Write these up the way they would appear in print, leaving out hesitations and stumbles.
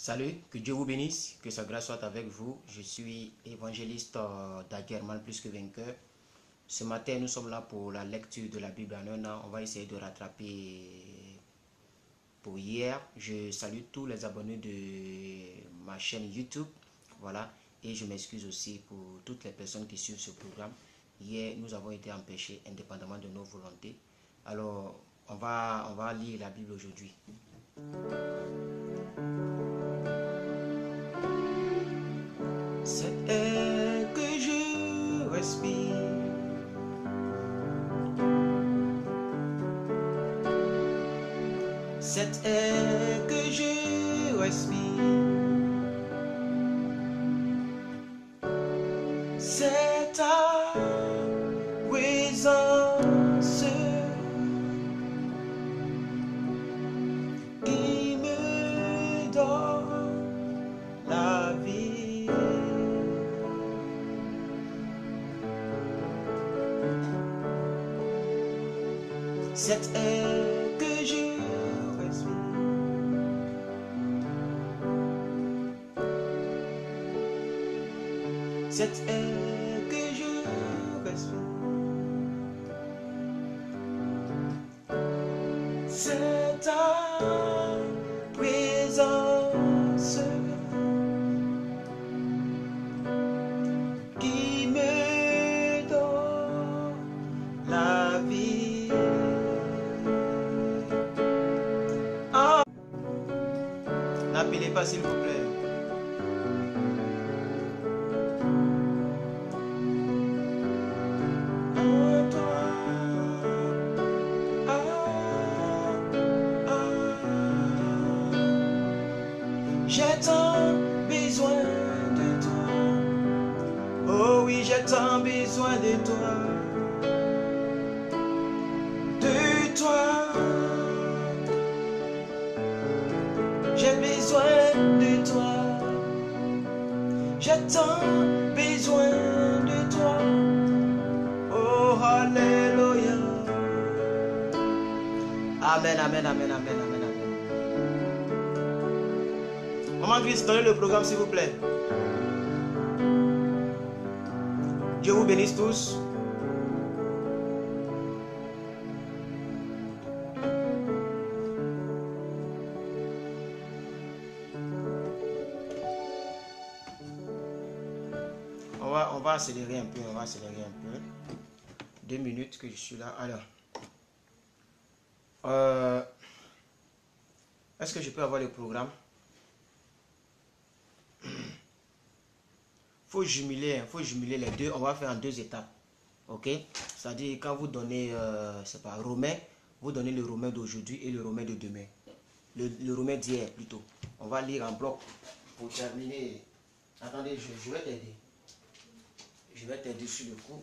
Salut, que Dieu vous bénisse, que sa grâce soit avec vous. Je suis évangéliste d'Aguerman plus que vainqueur. Ce matin, nous sommes là pour la lecture de la Bible en un an. On va essayer de rattraper pour hier. Je salue tous les abonnés de ma chaîne YouTube. Voilà, et je m'excuse aussi pour toutes les personnes qui suivent ce programme. Hier, nous avons été empêchés indépendamment de nos volontés. Alors, on va lire la Bible aujourd'hui. Cet air que je respire, cet air que je respire, c'est ta présence qui me donne la vie. Cet air que je respire, cet air que je respire, c'est ta présence qui me donne la vie. N'appelez pas s'il vous plaît. En toi, j'ai tant besoin de toi. Oh oui, j'ai tant besoin de toi. De toi. J'ai besoin de toi. J'ai tant besoin de toi. Oh, alléluia. Amen, amen, amen, amen, amen, amen. Maman Christ, donnez le programme s'il vous plaît. Dieu vous bénisse tous. On va accélérer un peu, on va accélérer un peu. 2 minutes que je suis là. Alors, est-ce que je peux avoir le programme? Faut jumeler les deux. On va faire en 2 étapes. Ok? C'est-à-dire quand vous donnez, c'est pas Romain, vous donnez le Romain d'aujourd'hui et le Romain de demain. Le Romain d'hier plutôt. On va lire en bloc pour terminer. Attendez, je vais t'aider. Je vais t'aider sur le coup.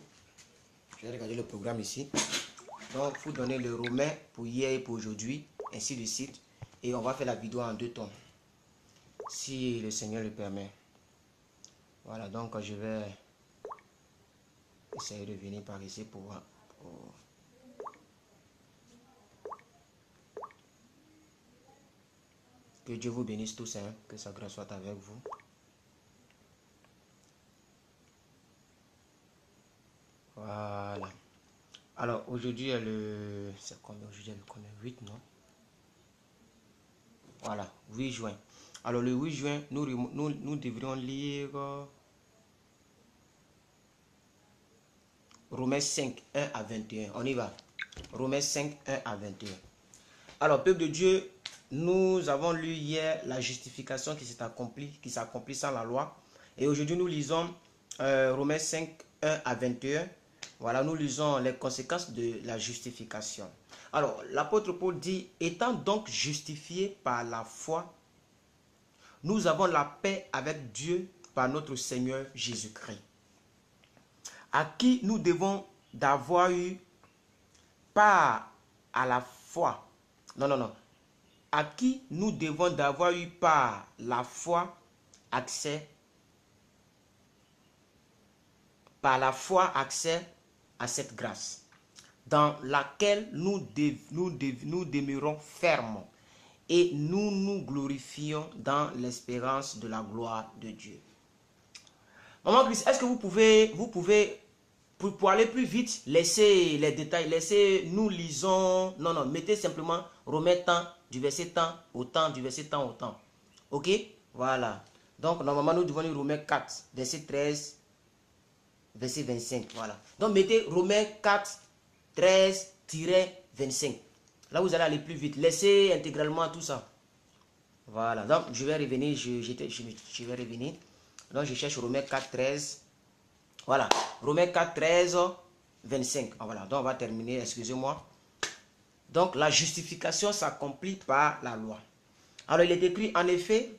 Je vais regarder le programme ici. Donc, vous donnez le Romain pour hier et pour aujourd'hui, ainsi de suite. Et on va faire la vidéo en 2 temps, si le Seigneur le permet. Voilà, donc je vais essayer de venir par ici pour... Que Dieu vous bénisse tous, hein, que sa grâce soit avec vous. Voilà. Alors, aujourd'hui, c'est combien? Aujourd'hui, le combien? 8, non? Voilà, 8 juin. Alors, le 8 juin, nous devrions lire Romains 5, 1 à 21. On y va. Romains 5, 1 à 21. Alors, peuple de Dieu, nous avons lu hier la justification qui s'accomplit sans la loi. Et aujourd'hui, nous lisons Romains 5, 1 à 21. Voilà, nous lisons les conséquences de la justification. Alors, l'apôtre Paul dit, étant donc justifiés par la foi, nous avons la paix avec Dieu par notre Seigneur Jésus-Christ, à qui nous devons d'avoir eu part à la foi. Non. À qui nous devons d'avoir eu par la foi accès à cette grâce, dans laquelle nous demeurons fermes et nous nous glorifions dans l'espérance de la gloire de Dieu. Maman Christ, est-ce que vous pouvez, pour aller plus vite, laisser les détails, nous lisons, non, mettez simplement Romains tant, du verset tant au temps, du verset tant au temps. Ok? Voilà. Donc, normalement, nous devons lire Romains 4, verset 13, verset 25. Voilà. Donc, mettez Romains 4, 13-25. Là, vous allez aller plus vite. Laissez intégralement tout ça. Voilà. Donc, je vais revenir. Je vais revenir. Donc, je cherche Romains 4, 13. Voilà. Romains 4, 13, 25. Voilà. Donc, on va terminer. Excusez-moi. Donc, la justification s'accomplit par la loi. Alors, il est écrit, en effet,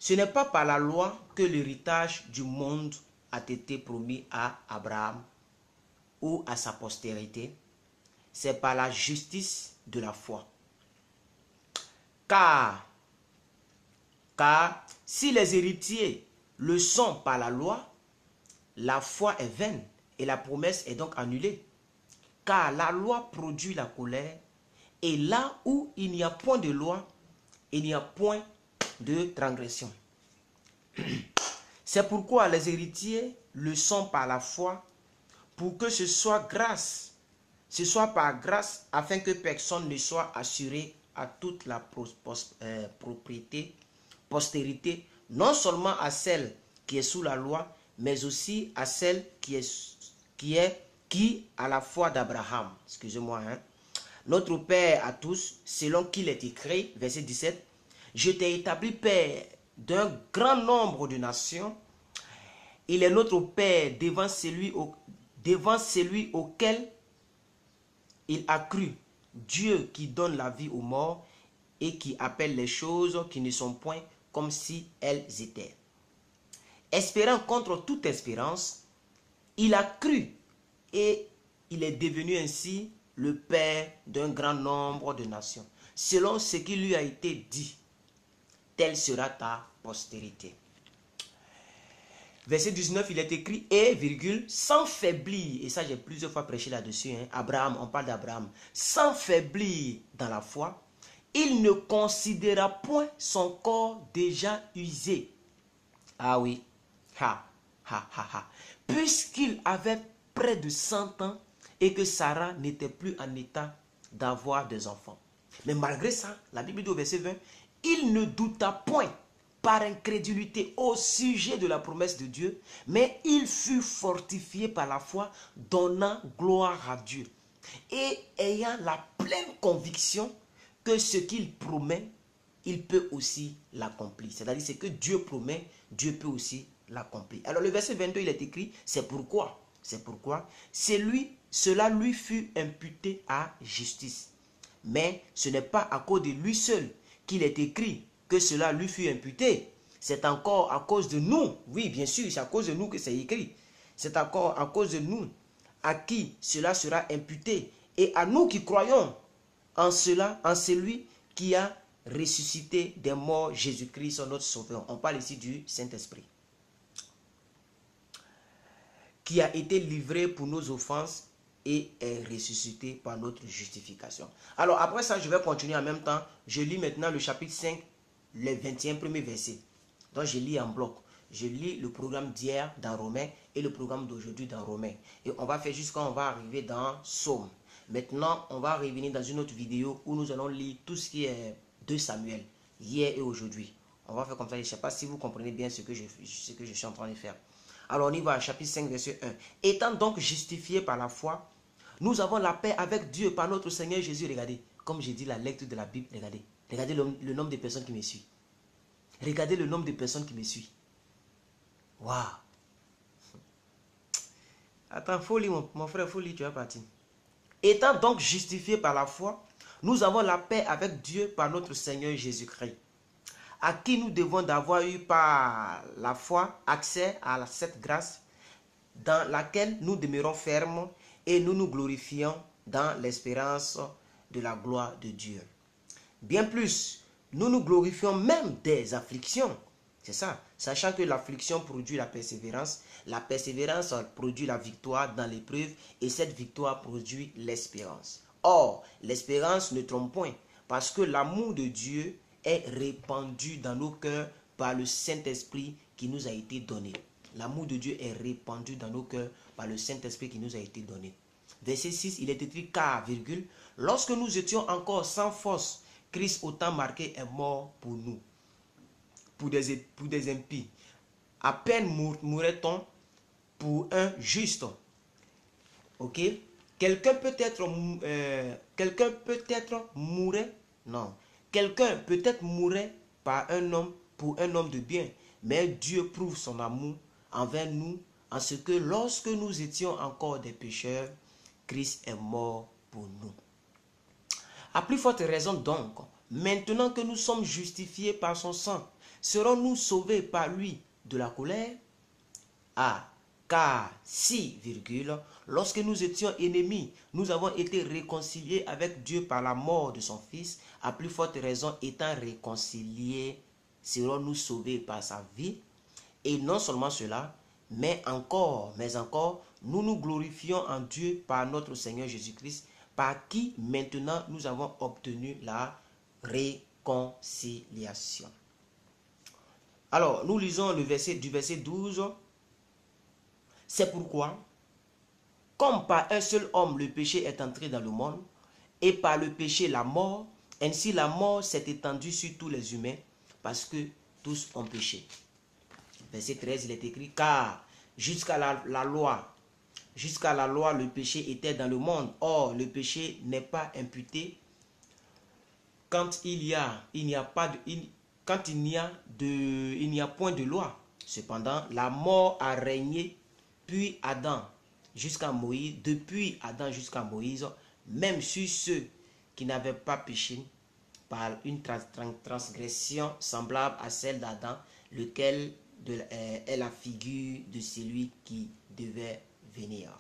ce n'est pas par la loi que l'héritage du monde a été promis à Abraham ou à sa postérité. C'est par la justice de la foi. Car si les héritiers le sont par la loi, la foi est vaine et la promesse est donc annulée. Car la loi produit la colère, et là où il n'y a point de loi, il n'y a point de transgression. C'est pourquoi les héritiers le sont par la foi, pour que ce soit par grâce, afin que personne ne soit assuré à toute la postérité, non seulement à celle qui est sous la loi, mais aussi à celle qui a la foi d'Abraham. Excusez-moi. Notre Père à tous, selon qu'il est écrit, verset 17, je t'ai établi Père d'un grand nombre de nations. Il est notre Père devant celui auquel il a cru, Dieu qui donne la vie aux morts et qui appelle les choses qui ne sont point comme si elles étaient. Espérant contre toute espérance, il a cru et il est devenu ainsi le Père d'un grand nombre de nations. Selon ce qui lui a été dit, telle sera ta postérité. Verset 19, il est écrit, et, virgule, sans faiblir, et ça j'ai plusieurs fois prêché là-dessus, Abraham, on parle d'Abraham, sans faiblir dans la foi, il ne considéra point son corps déjà usé. Ah oui, puisqu'il avait près de 100 ans et que Sarah n'était plus en état d'avoir des enfants. Mais malgré ça, la Bible dit au verset 20, il ne douta point par incrédulité au sujet de la promesse de Dieu, mais il fut fortifié par la foi, donnant gloire à Dieu, et ayant la pleine conviction que ce qu'il promet, il peut aussi l'accomplir. C'est-à-dire, ce que Dieu promet, Dieu peut aussi l'accomplir. Alors le verset 22, il est écrit, c'est pourquoi, cela lui fut imputé à justice. Mais ce n'est pas à cause de lui seul qu'il est écrit que cela lui fut imputé. C'est encore à cause de nous. Oui, bien sûr, c'est à cause de nous que c'est écrit. C'est encore à cause de nous à qui cela sera imputé. Et à nous qui croyons en cela, en celui qui a ressuscité des morts Jésus-Christ, notre Sauveur. On parle ici du Saint-Esprit. Qui a été livré pour nos offenses et est ressuscité par notre justification. Alors après ça, je vais continuer en même temps. Je lis maintenant le chapitre 5, le 21e verset. Donc je lis en bloc. Je lis le programme d'hier dans Romains et le programme d'aujourd'hui dans Romains. Et on va faire jusqu'à on va arriver dans Psaume. Maintenant, on va revenir dans une autre vidéo où nous allons lire tout ce qui est de Samuel, hier et aujourd'hui. On va faire comme ça. Je ne sais pas si vous comprenez bien ce que je suis en train de faire. Alors on y va, chapitre 5, verset 1. Étant donc justifiés par la foi, nous avons la paix avec Dieu par notre Seigneur Jésus. Regardez, comme j'ai dit la lecture de la Bible, regardez. Regardez le nombre de personnes qui me suivent. Regardez le nombre de personnes qui me suivent. Waouh. Attends, faut lire, mon frère, faut lire, tu vas partir. Étant donc justifiés par la foi, nous avons la paix avec Dieu par notre Seigneur Jésus-Christ, à qui nous devons d'avoir eu par la foi accès à cette grâce dans laquelle nous demeurons fermes et nous nous glorifions dans l'espérance de la gloire de Dieu. Bien plus, nous nous glorifions même des afflictions. C'est ça, sachant que l'affliction produit la persévérance produit la victoire dans l'épreuve et cette victoire produit l'espérance. Or, l'espérance ne trompe point, Parce que l'amour de Dieu est répandu dans nos cœurs par le Saint-Esprit qui nous a été donné. L'amour de Dieu est répandu dans nos cœurs par le Saint-Esprit qui nous a été donné. Verset 6, il est écrit car, virgule, lorsque nous étions encore sans force, Christ au temps marqué est mort pour nous, pour des impies. À peine mourrait-on pour un juste. Ok? Quelqu'un peut-être mourrait, non. Quelqu'un peut-être mourrait par un homme pour un homme de bien, mais Dieu prouve son amour envers nous en ce que lorsque nous étions encore des pécheurs, Christ est mort pour nous. À plus forte raison donc, maintenant que nous sommes justifiés par son sang, serons-nous sauvés par lui de la colère? Ah, car si, virgule, lorsque nous étions ennemis, nous avons été réconciliés avec Dieu par la mort de son Fils, à plus forte raison, étant réconciliés, serons-nous sauvés par sa vie? Et non seulement cela, mais encore, nous nous glorifions en Dieu par notre Seigneur Jésus-Christ, par qui maintenant nous avons obtenu la réconciliation. Alors, nous lisons le verset 12. C'est pourquoi, comme par un seul homme le péché est entré dans le monde, et par le péché la mort, ainsi la mort s'est étendue sur tous les humains, parce que tous ont péché. Verset 13, il est écrit, car jusqu'à la loi, le péché était dans le monde. Or, le péché n'est pas imputé quand il n'y a point de loi. Cependant, la mort a régné depuis Adam jusqu'à Moïse, même sur ceux qui n'avaient pas péché par une transgression semblable à celle d'Adam, lequel est la figure de celui qui devait venir.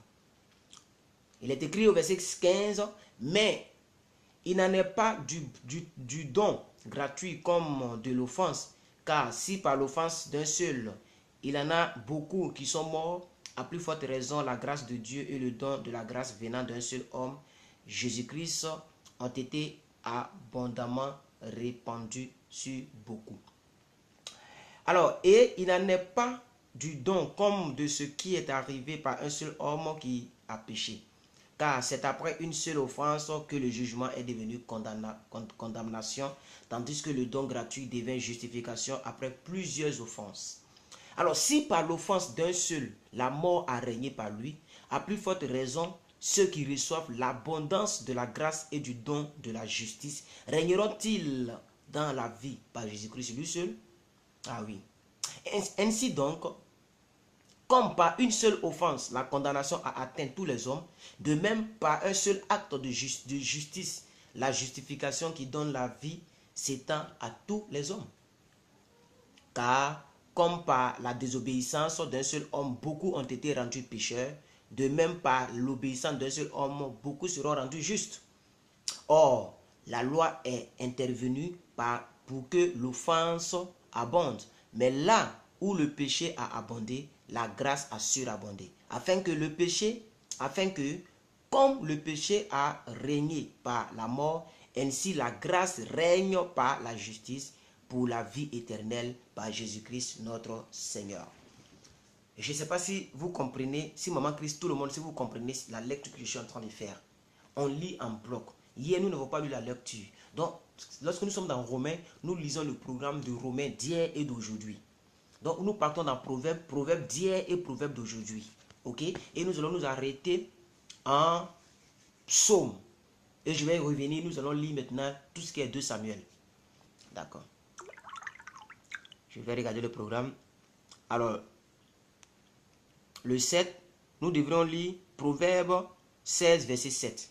Il est écrit au verset 15, mais il n'en est pas du don gratuit comme de l'offense, car si par l'offense d'un seul, il en a beaucoup qui sont morts, à plus forte raison, la grâce de Dieu et le don de la grâce venant d'un seul homme, Jésus-Christ, ont été abondamment répandus sur beaucoup. Alors, et il n'en est pas du don comme de ce qui est arrivé par un seul homme qui a péché. Car c'est après une seule offense que le jugement est devenu condamnation, tandis que le don gratuit devient justification après plusieurs offenses. Alors, si par l'offense d'un seul, la mort a régné par lui, à plus forte raison, ceux qui reçoivent l'abondance de la grâce et du don de la justice, régneront-ils dans la vie par Jésus-Christ lui seul? Ah oui. Ainsi donc, comme par une seule offense, la condamnation a atteint tous les hommes, de même par un seul acte de justice, la justification qui donne la vie s'étend à tous les hommes. Car, comme par la désobéissance d'un seul homme, beaucoup ont été rendus pécheurs, de même par l'obéissance d'un seul homme, beaucoup seront rendus justes. Or, la loi est intervenue pour que l'offense abonde. Mais là où le péché a abondé, la grâce a surabondé. Afin que, comme le péché a régné par la mort, ainsi la grâce règne par la justice pour la vie éternelle par Jésus-Christ notre Seigneur. Je ne sais pas si vous comprenez, si Maman Christ, tout le monde, si vous comprenez la lecture que je suis en train de faire. On lit en bloc. Hier, nous n'avons pas lu la lecture. Donc, lorsque nous sommes dans Romains, nous lisons le programme de Romains d'hier et d'aujourd'hui. Donc, nous partons dans Proverbes d'hier et Proverbes d'aujourd'hui. Ok? Et nous allons nous arrêter en Psaume. Et je vais revenir, nous allons lire maintenant tout ce qui est 2 Samuel. D'accord. Je vais regarder le programme. Alors, le 7, nous devrons lire Proverbe 16, verset 7.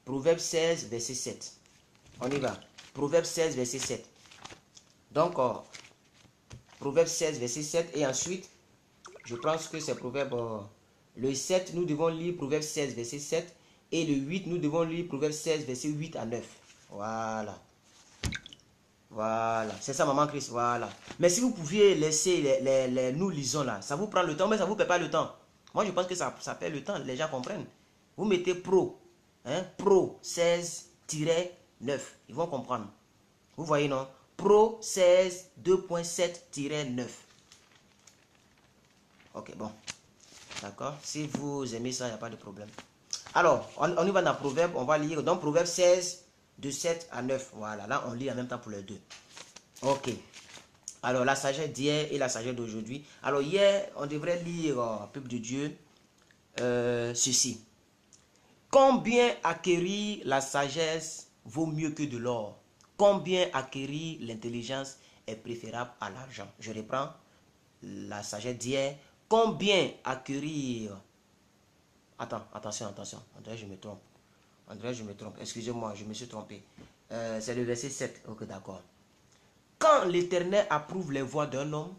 Proverbe 16, verset 7. On y va. Proverbe 16, verset 7. Donc, Proverbe 16, verset 7. Et ensuite, je pense que c'est Proverbe... le 7, nous devons lire Proverbe 16, verset 7. Et le 8, nous devons lire Proverbe 16, verset 8 à 9. Voilà. Voilà. C'est ça, Maman Christ. Voilà. Mais si vous pouviez laisser nous lisons là, ça vous prend le temps, mais ça ne vous perd pas le temps. Moi, je pense que ça perd le temps. Les gens comprennent. Vous mettez pro. Hein, pro 16 9. Ils vont comprendre. Vous voyez, non? Pro 16 2.7-9. Ok, bon. D'accord. Si vous aimez ça, il n'y a pas de problème. Alors, on y va dans Proverbe. On va lire. Donc, Proverbe 16, de 7 à 9. Voilà. Là, on lit en même temps pour les deux. Ok. Alors, la sagesse d'hier et la sagesse d'aujourd'hui. Alors, hier, on devrait lire, peuple de Dieu, ceci. Combien acquérir la sagesse vaut mieux que de l'or? Combien acquérir l'intelligence est préférable à l'argent? Je reprends la sagesse d'hier. Combien acquérir... Attention. André, je me trompe. Excusez-moi, je me suis trompé. C'est le verset 7. Ok, d'accord. Quand l'Éternel approuve les voies d'un homme,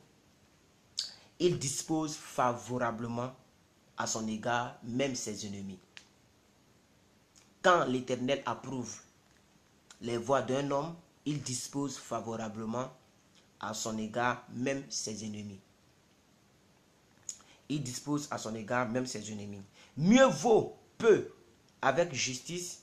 il dispose favorablement à son égard même ses ennemis. Quand l'Éternel approuve les voies d'un homme, il dispose favorablement à son égard même ses ennemis. Il dispose à son égard même ses ennemis. Mieux vaut peu avec justice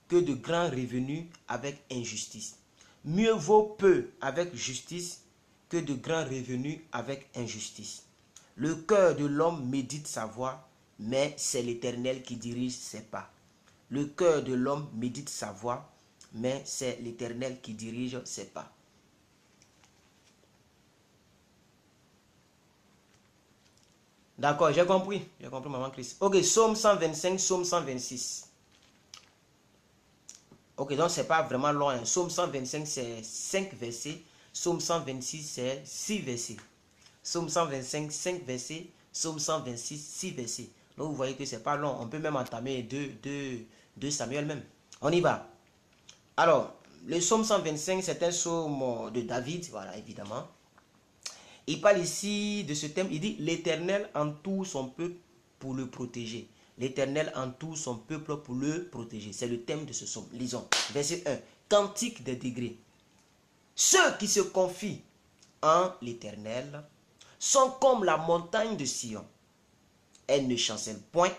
que de grands revenus avec injustice. Mieux vaut peu avec justice que de grands revenus avec injustice. Le cœur de l'homme médite sa voie, mais c'est l'Éternel qui dirige ses pas. Le cœur de l'homme médite sa voie, mais c'est l'Éternel qui dirige ses pas. D'accord, j'ai compris, maman Christ. Ok, Psaume 125, Psaume 126. Ok, donc c'est pas vraiment long. Hein. Psaume 125, c'est 5 versets. Psaume 126, c'est 6 versets. Psaume 125, 5 versets. Psaume 126, 6 versets. Donc vous voyez que c'est pas long. On peut même entamer 2 Samuel même. On y va. Alors, le psaume 125, c'est un psaume de David, voilà, évidemment. Il parle ici de ce thème, il dit « L'Éternel entoure son peuple pour le protéger. » L'Éternel entoure son peuple pour le protéger. C'est le thème de ce psaume. Lisons. Verset 1. Cantique des degrés. Ceux qui se confient en l'Éternel sont comme la montagne de Sion. Elle ne chancelle point.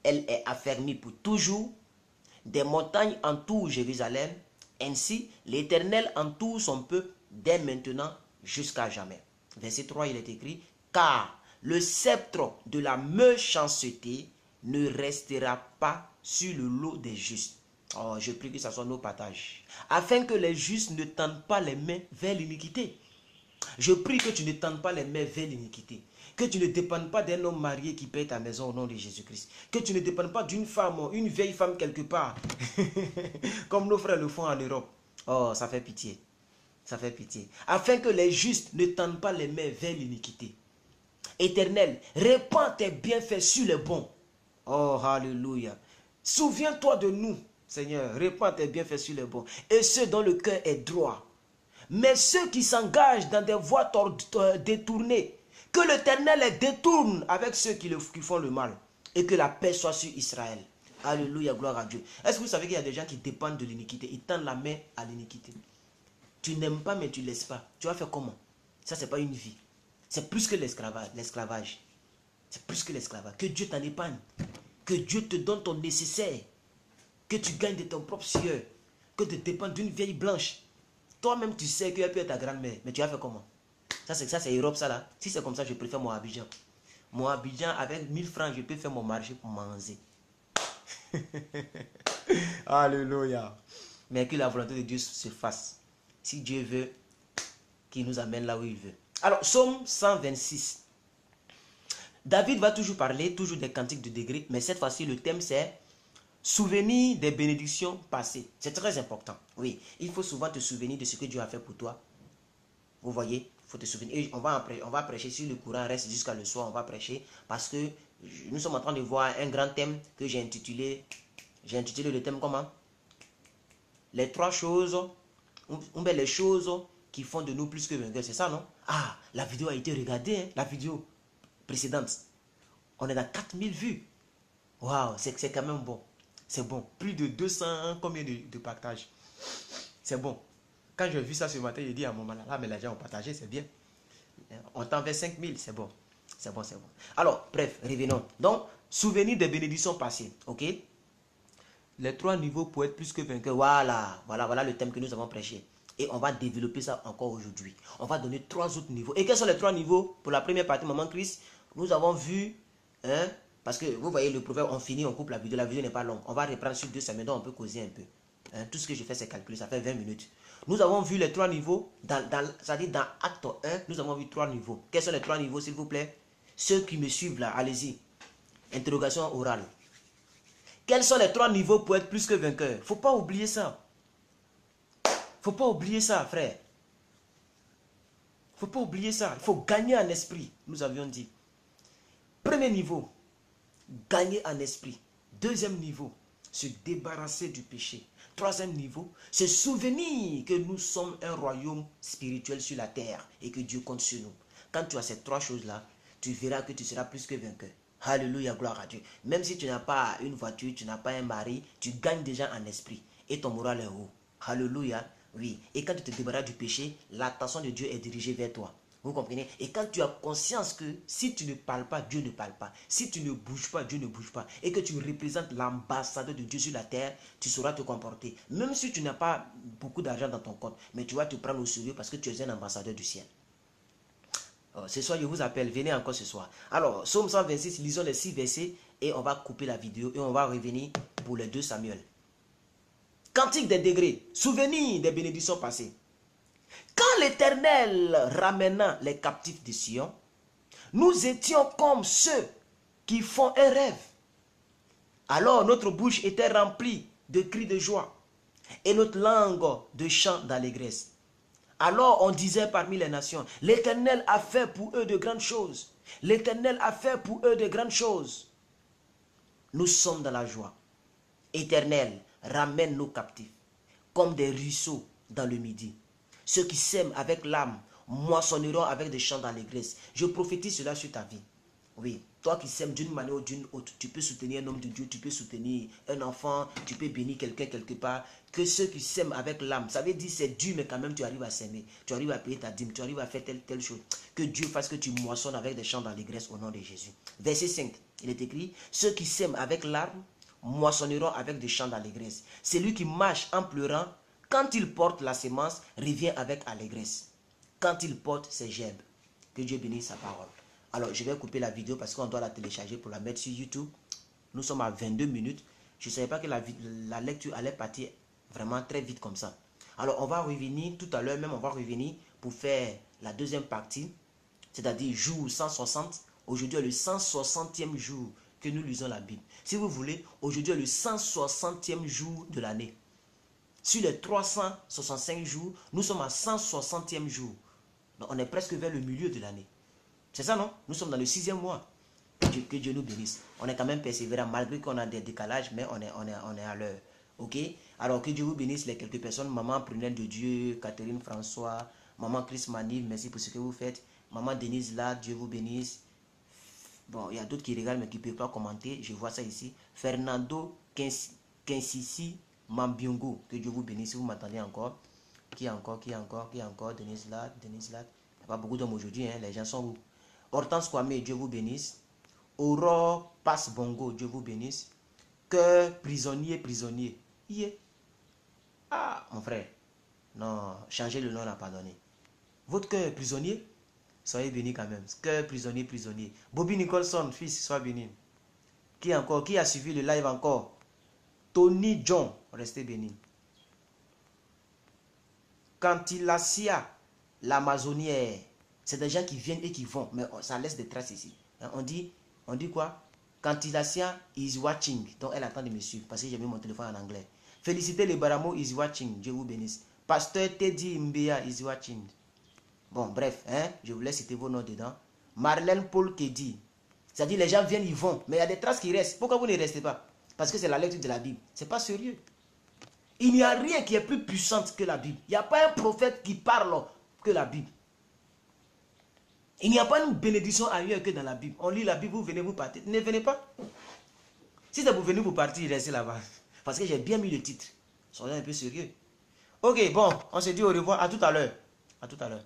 Elle est affermie pour toujours. Des montagnes entourent Jérusalem. Ainsi, l'Éternel entoure son peuple dès maintenant jusqu'à jamais. Verset 3, il est écrit, car le sceptre de la méchanceté ne restera pas sur le lot des justes. Oh, je prie que ce soit nos partages. Afin que les justes ne tendent pas les mains vers l'iniquité. Je prie que tu ne tendes pas les mains vers l'iniquité. Que tu ne dépendes pas d'un homme marié qui paie ta maison au nom de Jésus-Christ. Que tu ne dépendes pas d'une femme, une vieille femme quelque part. Comme nos frères le font en Europe. Oh, ça fait pitié. Ça fait pitié. Afin que les justes ne tendent pas les mains vers l'iniquité. Éternel, répands tes bienfaits sur les bons. Oh, alléluia. Souviens-toi de nous, Seigneur. Répands tes bienfaits sur les bons. Et ceux dont le cœur est droit. Mais ceux qui s'engagent dans des voies détournées, que l'Éternel les détourne avec ceux qui font le mal. Et que la paix soit sur Israël. Alléluia, gloire à Dieu. Est-ce que vous savez qu'il y a des gens qui dépendent de l'iniquité? Ils tendent la main à l'iniquité. Tu n'aimes pas, mais tu ne laisses pas. Tu vas faire comment? Ça, ce n'est pas une vie. C'est plus que l'esclavage. C'est plus que l'esclavage. Que Dieu t'en épargne. Que Dieu te donne ton nécessaire. Que tu gagnes de ton propre sieur. Que tu dépends d'une vieille blanche. Toi-même, tu sais qu'elle peut être ta grand-mère. Mais tu vas faire comment? Ça, c'est Europe, ça là. Si c'est comme ça, je préfère mon Abidjan. Mon Abidjan, avec 1000 francs, je peux faire mon marché pour manger. Alléluia. Mais que la volonté de Dieu se fasse. Si Dieu veut, qu'il nous amène là où il veut. Alors, Psaume 126. David va toujours parler, toujours des cantiques de degrés. Mais cette fois-ci, le thème c'est souvenir des bénédictions passées. C'est très important. Oui, il faut souvent te souvenir de ce que Dieu a fait pour toi. Vous voyez, il faut te souvenir. Et on va prêcher, si le courant reste jusqu'à le soir, on va prêcher. Parce que nous sommes en train de voir un grand thème que j'ai intitulé le thème comment? Les 3 choses, ou bien les choses qui font de nous plus que vainqueurs. C'est ça, non? Ah, la vidéo a été regardée, hein, la vidéo précédente. On est dans 4000 vues. Waouh, c'est quand même bon. C'est bon. Plus de 200, combien de partages? C'est bon. Quand j'ai vu ça ce matin, j'ai dit à mon maman, là, mais les gens ont partagé, c'est bien. On t'en fait 5000, c'est bon. C'est bon, c'est bon. Alors, bref, revenons. Donc, souvenir des bénédictions passées, ok? Les 3 niveaux pour être plus que vainqueur. Voilà le thème que nous avons prêché. Et on va développer ça encore aujourd'hui. On va donner 3 autres niveaux. Et quels sont les 3 niveaux? Pour la première partie, Maman Chris, nous avons vu, parce que vous voyez le proverbe, on finit, on coupe la vidéo n'est pas longue. On va reprendre sur 2 semaines, donc on peut causer un peu. Tout ce que je fais, c'est calculer, ça fait 20 minutes. Nous avons vu les 3 niveaux, c'est-à-dire dans acte 1, nous avons vu 3 niveaux. Quels sont les 3 niveaux, s'il vous plaît? Ceux qui me suivent là, allez-y. Interrogation orale. Quels sont les 3 niveaux pour être plus que vainqueur? Faut pas oublier ça. Faut pas oublier ça, frère. Faut pas oublier ça. Il faut gagner en esprit, nous avions dit. Premier niveau, gagner en esprit. Deuxième niveau, se débarrasser du péché. Troisième niveau, se souvenir que nous sommes un royaume spirituel sur la terre et que Dieu compte sur nous. Quand tu as ces 3 choses-là, tu verras que tu seras plus que vainqueur. Alléluia, gloire à Dieu. Même si tu n'as pas une voiture, tu n'as pas un mari, tu gagnes déjà en esprit et ton moral est haut. Alléluia, oui. Et quand tu te débarrasses du péché, l'attention de Dieu est dirigée vers toi. Vous comprenez? Et quand tu as conscience que si tu ne parles pas, Dieu ne parle pas. Si tu ne bouges pas, Dieu ne bouge pas. Et que tu représentes l'ambassadeur de Dieu sur la terre, tu sauras te comporter. Même si tu n'as pas beaucoup d'argent dans ton compte, mais tu vas te prendre au sérieux parce que tu es un ambassadeur du ciel. Ce soir, je vous appelle. Venez encore ce soir. Alors, Psaume 126, lisons les 6 versets et on va couper la vidéo et on va revenir pour les 2 Samuel. Cantique des degrés. Souvenir des bénédictions passées. Quand l'Éternel ramena les captifs de Sion, nous étions comme ceux qui font un rêve. Alors notre bouche était remplie de cris de joie et notre langue de chants d'allégresse. Alors on disait parmi les nations, l'Éternel a fait pour eux de grandes choses. L'Éternel a fait pour eux de grandes choses. Nous sommes dans la joie. Éternel, ramène nos captifs comme des ruisseaux dans le midi. Ceux qui sèment avec l'âme moissonneront avec des chants d'allégresse. Je prophétise cela sur ta vie. Oui, toi qui sèmes d'une manière ou d'une autre, tu peux soutenir un homme de Dieu, tu peux soutenir un enfant, tu peux bénir quelqu'un quelque part. Que ceux qui sèment avec l'âme, ça veut dire c'est dur, mais quand même tu arrives à s'aimer. Tu arrives à payer ta dîme, tu arrives à faire telle chose. Que Dieu fasse que tu moissonnes avec des chants d'allégresse au nom de Jésus. Verset 5, il est écrit, ceux qui sèment avec l'âme moissonneront avec des chants d'allégresse. Celui qui marche en pleurant, quand il porte la sémence, revient avec allégresse. Quand il porte ses gerbes. Que Dieu bénisse sa parole. Alors, je vais couper la vidéo parce qu'on doit la télécharger pour la mettre sur YouTube. Nous sommes à 22 minutes. Je ne savais pas que la lecture allait partir vraiment très vite comme ça. Alors, on va revenir tout à l'heure même, on va revenir pour faire la deuxième partie. C'est-à-dire jour 160. Aujourd'hui est le 160e jour que nous lisons la Bible. Si vous voulez, aujourd'hui est le 160e jour de l'année. Sur les 365 jours, nous sommes à 160e jour. Donc on est presque vers le milieu de l'année. C'est ça, non? Nous sommes dans le 6e mois. Que Dieu nous bénisse. On est quand même persévérant malgré qu'on a des décalages, mais on est à l'heure. Ok? Alors que Dieu vous bénisse les quelques personnes. Maman Prunelle de Dieu, Catherine François, Maman Chris Manil, merci pour ce que vous faites. Maman Denise là, Dieu vous bénisse. Bon, il y a d'autres qui regardent mais qui ne peuvent pas commenter. Je vois ça ici. Fernando Kinsisi Mambiongo, que Dieu vous bénisse si vous m'attendez encore. Qui encore? Denise là. Il n'y a pas beaucoup d'hommes aujourd'hui, hein. Les gens sont où? Hortense Kwame, Dieu vous bénisse. Aurore Passe Bongo, Dieu vous bénisse. Cœur prisonnier. Yeah. Ah, mon frère. Non, changez le nom, n'a pas donné. Votre cœur prisonnier, soyez béni quand même. Cœur prisonnier. Bobby Nicholson, fils, sois béni. Qui encore? Qui a suivi le live encore? Tony John, restez béni. Cantilacia, l'Amazonière. C'est des gens qui viennent et qui vont, mais ça laisse des traces ici. Hein, on dit quoi? Cantilacia is watching. Donc elle attend de me suivre parce que j'ai mis mon téléphone en anglais. Félicité le Baramo is watching. Dieu vous bénisse. Pasteur Teddy Mbea is watching. Bon, bref, hein, je vous laisse citer vos noms dedans. Marlène Paul Kedi. C'est-à-dire les gens viennent, ils vont, mais il y a des traces qui restent. Pourquoi vous ne restez pas? Parce que c'est la lecture de la Bible. C'est pas sérieux. Il n'y a rien qui est plus puissant que la Bible. Il n'y a pas un prophète qui parle que la Bible. Il n'y a pas une bénédiction ailleurs que dans la Bible. On lit la Bible, vous venez, vous partez. Ne venez pas. Si c'est pour venir, vous partir, restez là-bas. Parce que j'ai bien mis le titre. Soyez un peu sérieux. Ok, bon, on se dit au revoir. À tout à l'heure. À tout à l'heure.